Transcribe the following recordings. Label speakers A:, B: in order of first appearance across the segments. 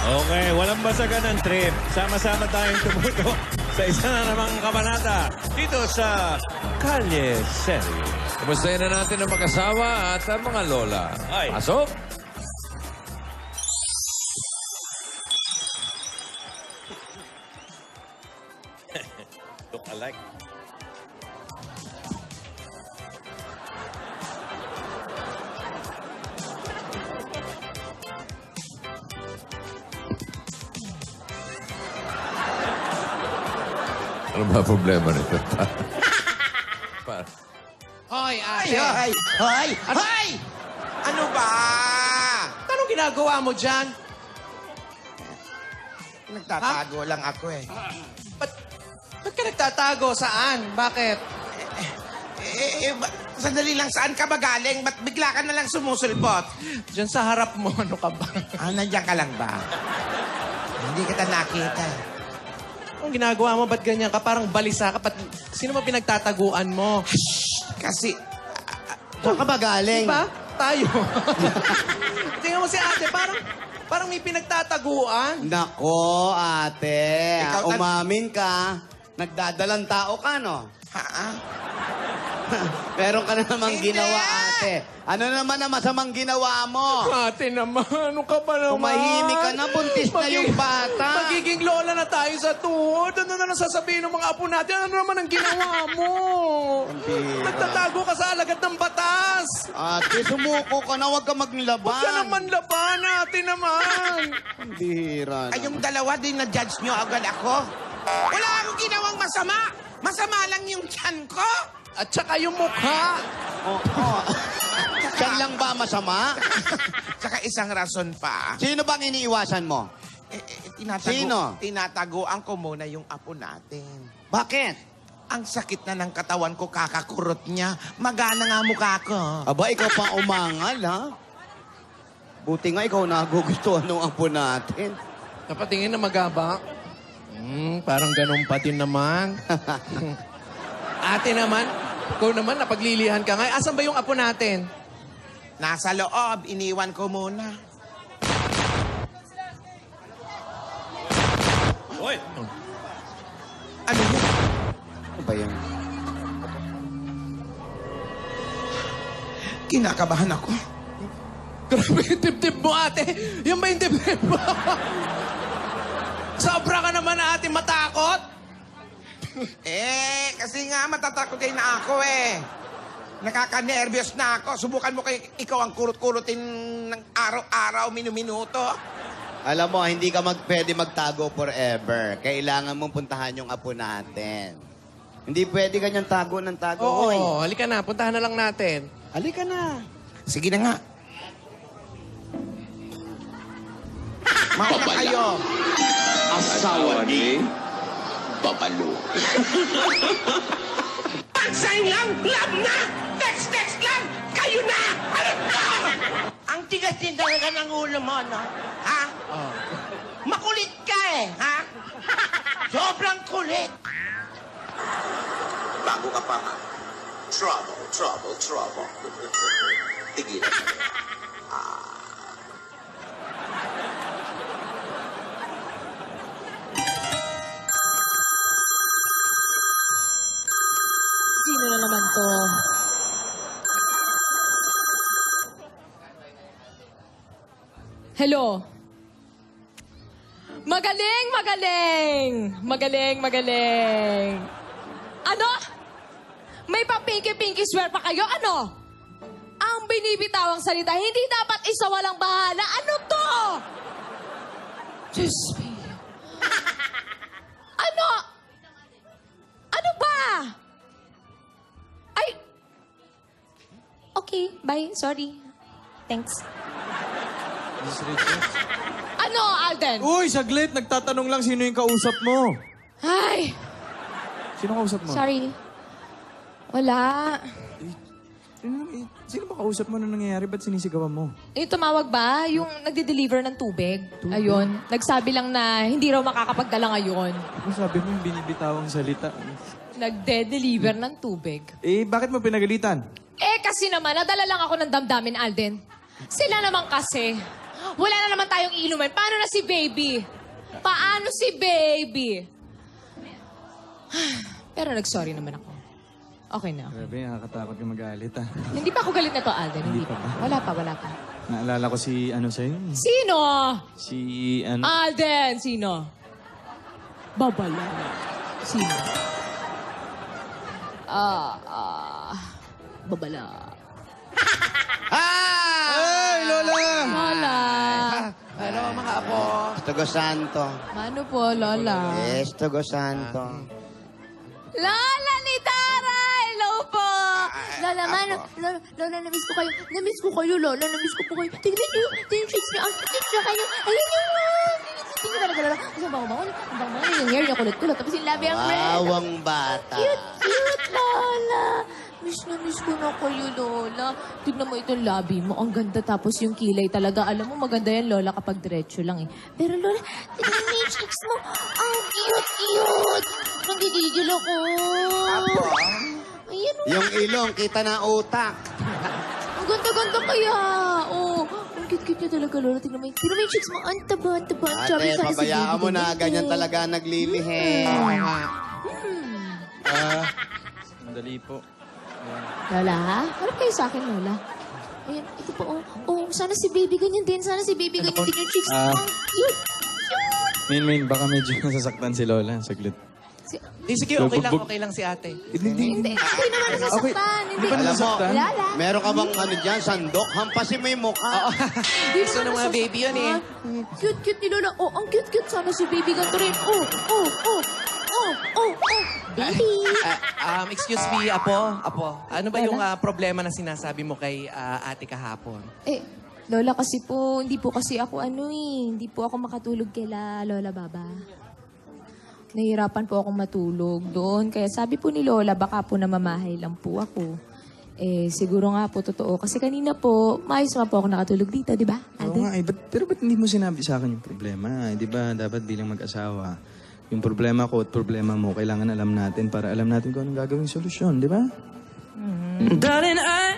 A: Okay, walang basagan ng trip. Sama-sama tayong tumuto sa isa na namang kabanata dito sa Kalye Serie.
B: Kumustahin na natin ang mag-asawa at ang mga lola.
A: Ay.
B: Pasok!
A: Look alike.
B: Ano ba problema nito?
C: Hoy, ate.
D: Hoy! Hoy! Ano ba?
C: Anong ginagawa mo dyan?
D: Nagtatago lang ako eh.
C: Ba't ka nagtatago? Saan? Bakit?
D: Sandali lang, saan ka ba galing? Ba't bigla ka na lang sumusulpot?
C: Diyan sa harap mo, ano ka ba?
D: Nandiyan ka lang ba? Hindi kita nakita.
C: Anong ginagawa mo? Ba't ganyan ka? Parang balisa ka. Sino mo pinagtataguan mo?
D: Kasi,
E: Saan ka ba galing?
C: Diba? Tayo. Tingnan mo si ate, parang may pinagtataguan.
E: Nako, ate.
D: Ikaw,
E: Umamin ka. Nagdadalang tao ka, no?
D: ha?
E: Meron ka na namang
D: Hindi!
E: ginawa, ate. Ano naman ang masamang ginawa mo?
C: Ate naman, ano ka ba naman?
E: Tumahimik ka na, buntis na yung bata.
C: Magiging lola na tayo sa tuhod. Ano na nasasabihin ng mga apo natin? Ano naman ang ginawa mo?
E: Hindi.
C: Nagtatago ka sa alagad ng batas.
E: Ate, sumuko ka na. Huwag ka maglaban.
C: Huwag ka naman laban, ate naman.
E: Bihira
D: Ay, yung dalawa din na-judge nyo agad ako. Wala akong ginawang masama. Masama lang yung tiyan ko.
C: At saka yung mukha.
E: Oo. Siyan lang ba masama?
D: Tsaka isang rason pa.
E: Sino bang iniiwasan mo? Sino?
D: Tinataguan ko muna yung apo natin.
E: Bakit?
D: Ang sakit na ng katawan ko, kakakurot niya. Magana nga mukha ko.
E: Aba, ikaw pa umangal, ha? Buti nga ikaw nagugustuhan ng apo natin.
C: Napatingin na magaba. Parang ganun pa din naman. Ate naman, ikaw naman, napaglilihan ka nga. Asan ba yung apo natin?
D: Nasa loob, iniwan ko muna.
A: Hoy!
D: Ano yun?
E: Ano ba yan?
D: Kinakabahan ako.
C: Grabe yung tip-tip mo, ate. Yan ba yung tip-tip mo? Sobra ka naman, ate, matakot.
D: Kasi nga matatakot na ako eh. Nakaka-nervyos na ako. Subukan mo kay ikaw ang kurot-kurutin ng araw-araw, minuminuto.
E: Alam mo, hindi ka pwede magtago forever. Kailangan mong puntahan yung apo natin. Hindi pwede kanyang tago ng tago. Hoy,
C: Oo, halika na. Puntahan na lang natin.
E: halika na.
D: Sige na nga. Mauna kayo.
F: Asawa ni Babalo.
D: Pag-sign lang, love na! Text lang, kayo na! Ano to? Ang tigas din talaga ng ulo mo, no? Ha? Makulit ka eh, ha? Sobrang kulit.
F: Bago ka pa nga. Trouble. Tigilan mo.
G: Sino na naman to? Hello? Magaling! Ano? May pa-pinky-pinky swear pa kayo? Ano? Ang binibitawang salita, hindi dapat isa walang bahala. Ano to? Diyos me. Ano? Ano ba? Ay! Okay, bye. Sorry. Thanks. Ano, Alden?
A: Uy, saglit! Nagtatanong lang sino yung kausap mo.
G: Ay,
A: Sino kausap mo?
G: sorry. Wala.
A: Sino ba kausap mo na nangyayari? Ba't sinisigawan mo?
G: Yung tumawag ba? Yung nagde-deliver ng tubig? Ayun. Nagsabi lang na hindi raw makakapagdala ngayon.
A: Ano sabi mo yung binibitawang salita?
G: Nagde-deliver ng tubig.
A: Bakit mo pinagalitan?
G: Kasi naman, nadala lang ako ng damdamin, Alden. Sila naman kasi, Wala na naman tayong iinuman. Paano na si Baby? Paano si Baby? Pero nag-sorry naman ako. Okay na.
H: Grabe, nakakatakot ka magalit ah.
G: Hindi pa ako galit na to, Alden. Hindi pa. Wala pa.
H: Naalala ko si ano sa'yo?
G: Sino?
H: Si ano?
G: Alden, sino? Babala. Sino? Babala.
E: Ay, Lola!
G: Lola.
C: Hello, mga apo.
E: Estogo Santo.
G: Mano po, Lola?
E: Estogo Santo.
G: Lola ni Tara! Hello po! Lola, Lola, namiss ko kayo. Namiss ko kayo, Lola. Namiss ko po kayo. Tignan niyo, yung chicks niyo. Ang cute siya kayo. Ayun niyo. Tingnan talaga, Lola. Ang bango-bango. Ang bango-bango. Yung hair niya kulot-kulot. Tapos yung labi ang red.
E: Bawang bata.
G: Cute, Lola. Miss ko na kayo, Lola. Tignan mo itong labi mo. Ang ganda. Tapos yung kilay talaga. Alam mo, maganda yan, Lola, kapag diretso lang eh. Pero, Lola, tignan mo yung cheeks mo. Ang cute. Nanggigigil ako. Ayan, oh.
E: Yung ilong, kita na utak.
G: Ang ganda-ganda kaya. Oh, ang cute-cute niya talaga, Lola. Tingnan mo yung cheeks mo. Ang taba. Ang chubby.
E: Ate, pabayaan mo na. Ganyan talaga naglilihi.
H: Sandali po.
G: Lola, ha? Harap kayo sa akin, Lola. Ayan, ito po, oh. Sana si Baby ganyan din. Sana si Baby ganyan din yung cheeks mo. Ang cute.
H: Main, baka medyo nasasaktan si Lola. Saglit.
C: Di, sige, okay lang si ate.
G: Hindi naman nasasaktan. Hindi.
E: Alam mo,
G: Lola.
E: meron ka bang ano dyan, sandok? Hampasin mo yung mukha.
G: Hindi
C: Gusto ng mga baby yun eh.
G: Cute ni Lola. Oh, ang cute. Sana si Baby ganito rin. Oh. Baby.
C: Excuse me, Apo. Ano ba yung problema na sinasabi mo kay ate kahapon?
G: Lola, kasi po, hindi po kasi ako hindi po ako makatulog kila Lola Baba. Nahihirapan po akong matulog doon. Kaya sabi po ni Lola, baka po namamahay lang po ako. Siguro nga po totoo. Kasi kanina po, maayos nga po ako nakatulog dito, di ba?
H: Oo nga, pero ba't hindi mo sinabi sa akin yung problema? Di ba, dapat bilang mag-asawa, yung problema ko at problema mo, kailangan alam natin para alam natin kung anong gagawing solusyon, di ba?
I: Darling, I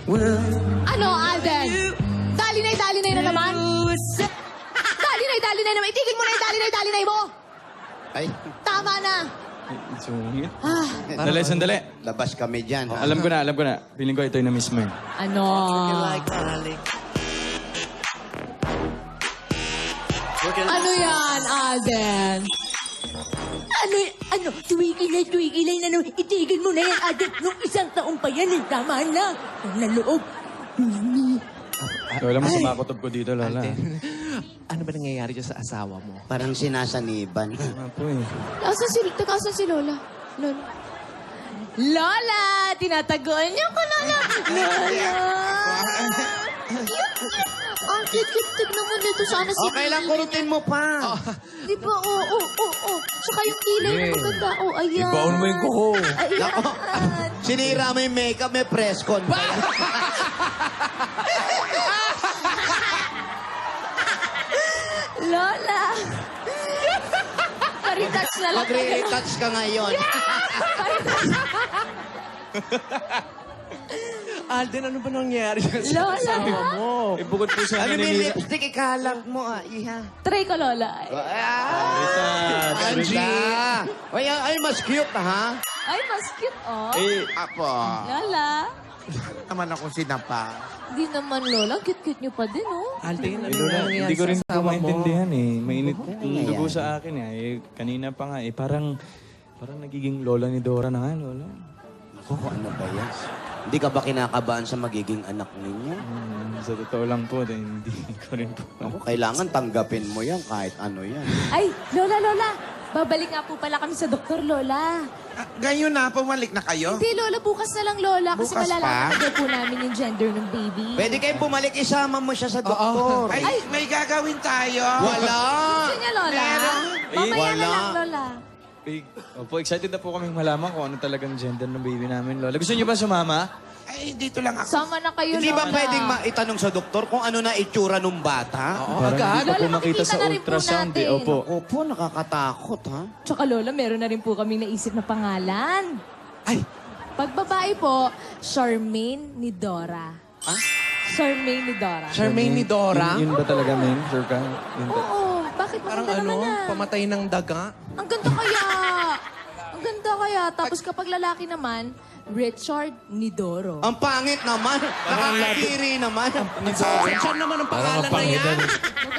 I: will
G: Ano, Alden? Dali na naman? Dali na naman. Itigil mo na yung dali na mo.
E: Ay,
G: Tama na.
H: Sungit. Sandali.
E: labas kami dyan. ha?
H: Alam ko na. Feeling ko ito yung na-miss mo eh.
G: Ano? Ano yan, Alden?
I: Ano, tuwigilay na naman. Itigil mo na yan, Adik. Nung isang taong pa yan, tama na. Ang loob.
H: Lola, mas sumakotob ko dito, Lola.
C: Ano ba nangyayari dyan sa asawa mo?
E: Parang sinasaniban.
H: Apo eh.
G: Nasaan si Lola? Lola! Tinataguan niyo ko, Lola! Lola! Ang cute. Tignan mo dito. Sana si
E: Okay lang, kurutin mo pa.
G: Di ba? Oo. Tsaka yung kilay na maganda. Oh, ayan.
B: Ibaon mo yung kuko.
G: Ayan.
E: Sinira mo yung makeup, may press con.
G: Lola! Paritouch na lang.
E: Mag-retouch ka ngayon.
C: Alden, ano ba nangyayari dyan sa
G: Lola!
C: asawa mo?
H: Eh, bukod po sa
E: Ano may
H: naninira...
E: lipstick? Ikalat mo, iha.
G: Try ko, Lola.
E: Angie! Ay, mas cute, ha?
G: Ay, mas cute, oh.
E: Apo.
G: Lola.
E: Naman akong sinapa.
G: Hindi naman, Lola. Ang cute-cute niyo pa din, oh.
C: Alden, ano
H: Lola,
C: nangyayari
H: hindi ko rin
C: sa
H: po
C: asawa mo?
H: maintindihan eh. Mainit yung
E: nangyayari?
H: dugo sa akin eh. Kanina pa nga eh. Parang nagiging lola ni Dora na nga, Lola.
E: Ano ba yan? Hindi ka ba kinakabahan sa magiging anak ninyo?
H: Sa totoo lang po, hindi ko rin po.
E: Ako, kailangan tanggapin mo yan kahit ano yan.
G: Ay, Lola. Babalik nga po pala kami sa doktor, Lola.
J: Ngayon na, pumalik na kayo?
G: Hindi, Lola. Bukas na lang, Lola. Kasi
J: Bukas
G: malalaman
J: pa?
G: na po namin yung gender ng baby.
E: Pwede kayong bumalik, isama mo siya sa doktor.
J: Ay, may gagawin tayo.
E: Wala!
G: Gusto niya, Lola? Mamaya na
E: wala.
G: lang, Lola.
H: Opo, excited na po kaming malaman kung ano talagang gender ng baby namin, Lola. Gusto niyo ba sumama?
J: Ay, dito lang ako.
G: Sama na kayo,
E: Hindi
G: Lola.
E: ba pwedeng maitanong sa doktor kung ano na itsura ng bata?
H: Parang hindi pa po
G: Lola,
H: makita sa
G: makikita na rin po
H: ultrasound eh.
G: natin.
H: Opo.
E: Opo, nakakatakot, ha?
G: Tsaka, Lola, meron na rin po kami naisip na pangalan.
C: Ay,
G: Pag babae po, Charmaine ni Dora. Charmaine ni Dora.
C: Charmaine ni Dora?
H: Yun ba talaga, men? Sure ka? Yun ba?
G: Oo, bakit
C: Parang
G: maganda
C: ano,
G: naman ah?
C: pamatay ng daga?
G: Ang ganda kaya. Ang ganda kaya. Tapos kapag lalaki naman, Richard Nidoro.
E: Ang pangit naman. Nakakakiri naman.
C: Siya naman ang
B: Parang
C: pangalan
B: ang
C: na yan.
B: panghinan.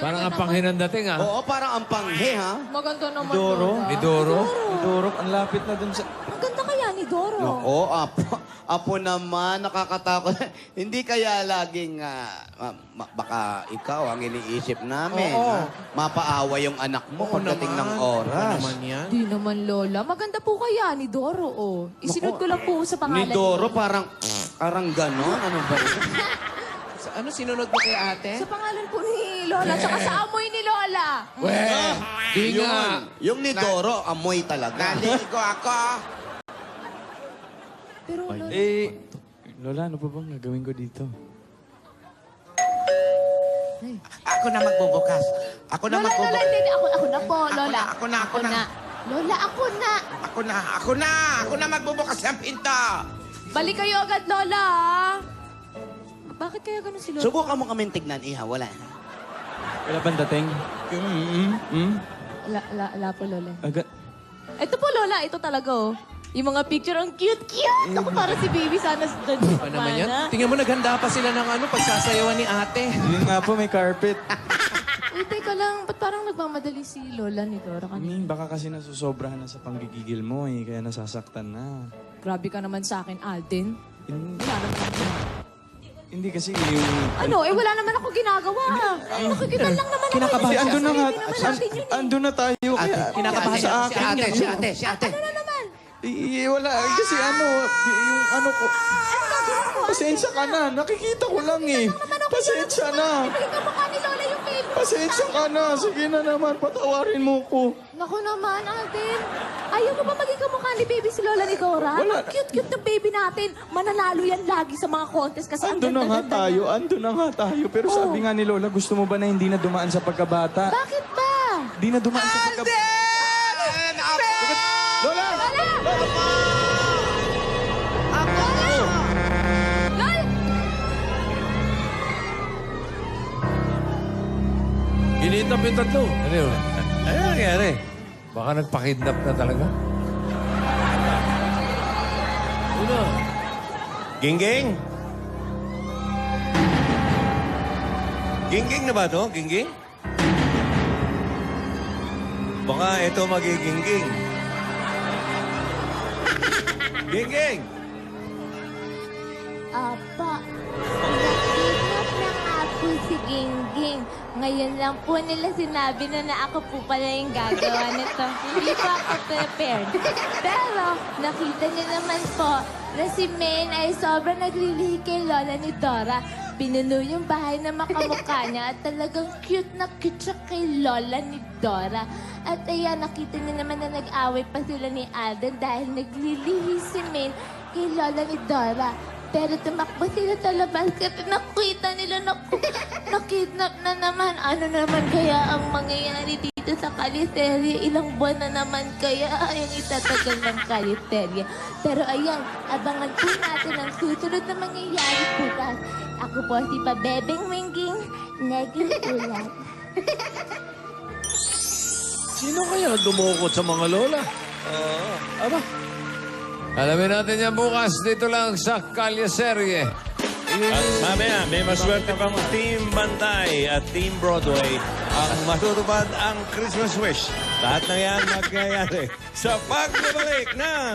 B: Parang ang panghinan dating, ah.
E: Oo, parang ang panghe, ha?
G: Maganda naman.
H: Doro?
G: Lola.
B: Ni Doro?
H: Doro, ang lapit na dun sa...
G: Ang ganda kaya ni Doro.
E: Oo, apo naman, nakakatakot. Hindi kaya laging, baka ikaw ang iniisip namin,
C: Oo.
E: ha? Mapaawa yung anak mo
C: Oo
E: pagdating ng
C: naman.
E: oras.
C: Ano naman yan?
G: Di naman, Lola. Maganda po kaya ni Doro, oh. Isinod ko lang po sa pangalan
E: Ni Doro, parang ganon. Ano ba yun?
C: Ano sinunod mo kay ate?
G: Sa pangalan po ni Lola, tsaka sa amoy ni Lola.
B: Di nga.
E: Yung ni Doro, amoy talaga.
J: Naligo ako.
G: Pero Lola,
H: Lola, ano pa bang gagawin ko dito?
J: Ako na magbubukas. Ako na
G: Lola,
J: magbubukas.
G: hindi. Ako na po, Lola.
J: Ako na.
G: Lola, ako na.
J: Ako na magbubukas ng pinto.
G: Balik kayo agad, Lola. ah. Bakit kaya ganun si Lola?
E: Subukan mo kaming tignan, Iha. Wala.
H: Wala pang dating?
G: Wala po, Lola.
H: Agad.
G: Ito po, Lola. Ito talaga, oh. Yung mga picture, ang cute-cute. Ako para si baby sana doon sa
C: Ano naman yan?
G: mana.
C: Tingnan mo, naghanda pa sila ng pagsasayawan ni ate.
H: Yun nga po, may carpet.
G: Uy, teka lang. Ba't parang nagmamadali si Lola ni Dora kanina?
H: Baka kasi nasusobrahan na sa panggigigil mo eh, kaya nasasaktan na.
G: Grabe ka naman sa akin, Alden. Wala naman ako.
H: Hindi kasi yung...
G: Ano? Wala naman ako ginagawa. Nakikita lang naman ako.
C: Kinakabahan siya.
H: Andun na nga,
G: Hindi naman natin yun eh.
H: andun na tayo. Kaya,
C: Kinakabahan
H: sa
C: siya.
H: akin
C: Si ate,
H: yan.
C: si ate.
G: Ano na naman?
H: Wala, kasi yung ano ko...
G: Ano gagawin ko?
H: Pasensya ka na, nakikita ko lang eh. Pasensya na.
G: Ibigay ka mukha ni Lola yung baby.
H: Pasensya ka na, sige na naman, patawarin mo ko.
G: Naku naman, Alden. Ayaw mo ba maging kamukha ni baby si Lola ni Dora?
H: Wala.
G: Ang cute-cute ng baby natin. Mananalo yan lagi sa mga contest kasi
H: Ando na nga tayo. Pero sabi nga ni Lola, gusto mo ba na hindi na dumaan sa pagkabata?
G: Bakit ba?
H: Di na dumaan sa pagkabata. Lola!
B: Ginitap yung tatlo. Ano yun? Ano nangyari? Baka nagpakidnap na talaga. Una.
A: Gingging? Gingging na ba to? Gingging? Baka ito magigingging. Gingging!
G: Apa, pinag-kidnap na nga po si Gingging. Ngayon lang po nila sinabi na ako po pala yung gagawa nito. Hindi pa ako prepared. Pero nakita niyo naman po na si Maine ay sobrang naglilihi kay Lola ni Dora. Pinuno yung bahay na makamukha niya at talagang cute siya kay Lola ni Dora. At ayan, nakita niyo naman na nag-away pa sila ni Alden dahil naglilihi si Maine kay Lola ni Dora. Pero tumakbo sila sa labas kasi nakita nila na-kidnap na naman. Ano naman kaya ang mangyayari dito sa kalisterya? Ilang buwan na naman kaya yung itatagal ng kalisterya. Pero ayan, abangan po natin ang susunod na mangyayari bukas. Ako po si Pabebeng Winging, Neging Ulat.
B: Sino kaya dumukot sa mga lola? Aba. Alamin natin yan bukas dito lang sa Kalye Serye.
A: At mamaya, may maswerte pang Team Bantay at Team Broadway ang matutupad ang Christmas wish. Lahat na yan magyayari sa pagbabalik ng